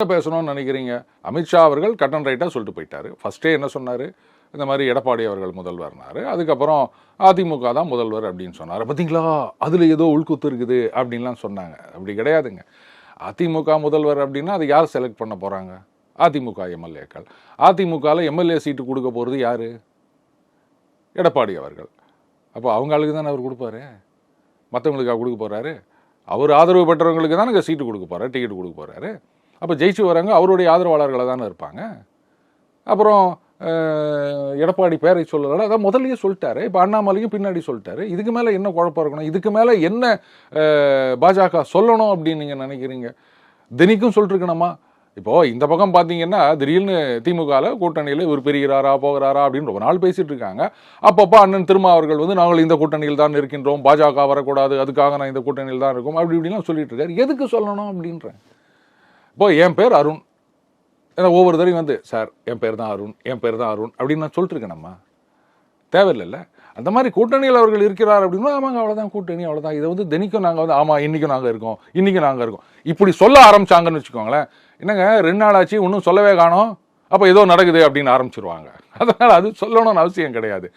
பேசணும்னு நினைக்கிறீங்க? அமித்ஷா அவர்கள் கட் அண்ட் ரைட்டாக சொல்லிட்டு போயிட்டாரு. ஃபர்ஸ்டே என்ன சொன்னார்? இந்த மாதிரி எடப்பாடி அவர்கள் முதல்வர்னாரு. அதுக்கப்புறம் அதிமுக தான் முதல்வர் அப்படின்னு சொன்னார். பார்த்தீங்களா, அதில் ஏதோ உள்குத்து இருக்குது அப்படின்லாம் சொன்னாங்க. அப்படி கிடையாதுங்க. அதிமுக முதல்வர் அப்படின்னா அது யார் செலக்ட் பண்ண போகிறாங்க? அதிமுக எம்எல்ஏக்கள். அதிமுகவில் எம்எல்ஏ சீட்டு கொடுக்க போகிறது யார்? எடப்பாடி அவர்கள். அப்போ அவங்க ஆளுக்கு தானே அவர் கொடுப்பாரு, மற்றவங்களுக்காக கொடுக்க போகிறாரு. அவர் ஆதரவு பெற்றவங்களுக்கு தானே சீட்டு கொடுக்க போகிறார், டிக்கெட் கொடுக்க போகிறாரு. அப்போ ஜெயிச்சு வராங்க அவருடைய ஆதரவாளர்களை தானே இருப்பாங்க. அப்புறம் எடப்பாடி பேரை சொல்லல, அதான் முதல்லயே சொல்லிட்டாரு. இப்போ அண்ணாமலையும் பின்னாடி சொல்லிட்டாரு. இதுக்கு மேலே என்ன குழப்பம் இருக்கணும்? இதுக்கு மேலே என்ன பாஜக சொல்லணும் அப்படின்னு நீங்கள் நினைக்கிறீங்க? தினிக்கும் சொல்லிட்டுருக்கணுமா? இப்போது இந்த பக்கம் பார்த்தீங்கன்னா திடீர்னு திமுகவில் கூட்டணியில் இவர் பெறுகிறாரா போகிறாரா அப்படின்னு ரொம்ப நாள் பேசிகிட்டு இருக்காங்க. அப்பப்போ அண்ணன் திருமாவர்கள் வந்து நாங்கள் இந்த கூட்டணியில் தான் இருக்கின்றோம், பாஜக வரக்கூடாது, அதுக்காக நான் இந்த கூட்டணியில் தான் இருக்கோம் அப்படி இப்படிலாம் சொல்லிட்டு இருக்காரு. எதுக்கு சொல்லணும் அப்படின்றேன். இப்போ என் பேர் அருண், ஏன்னா ஒவ்வொரு தடவையும் வந்து சார் என் பேர் தான் அருண், என் பேர் தான் அருண் அப்படின்னு நான் சொல்லிட்டுருக்கேன். நம்ம தேவையில்லைல்ல. அந்த மாதிரி கூட்டணியில் அவர்கள் இருக்கிறார் அப்படின்னா ஆமாங்க அவ்வளோதான் கூட்டணி, அவ்வளோதான். இதை வந்து தினிக்கும் நாங்கள் வந்து ஆமாம் இன்றைக்கும் நாங்கள் இருக்கோம், இன்றைக்கும் நாங்கள் இருக்கோம் இப்படி சொல்ல ஆரம்பிச்சாங்கன்னு வச்சுக்கோங்களேன். என்னங்க 2 நாள் ஆச்சு இன்னும் சொல்லவே காணோம், அப்போ ஏதோ நடக்குது அப்படின்னு ஆரம்பிச்சிருவாங்க. அதனால் அது சொல்லணும்னு அவசியம் கிடையாது.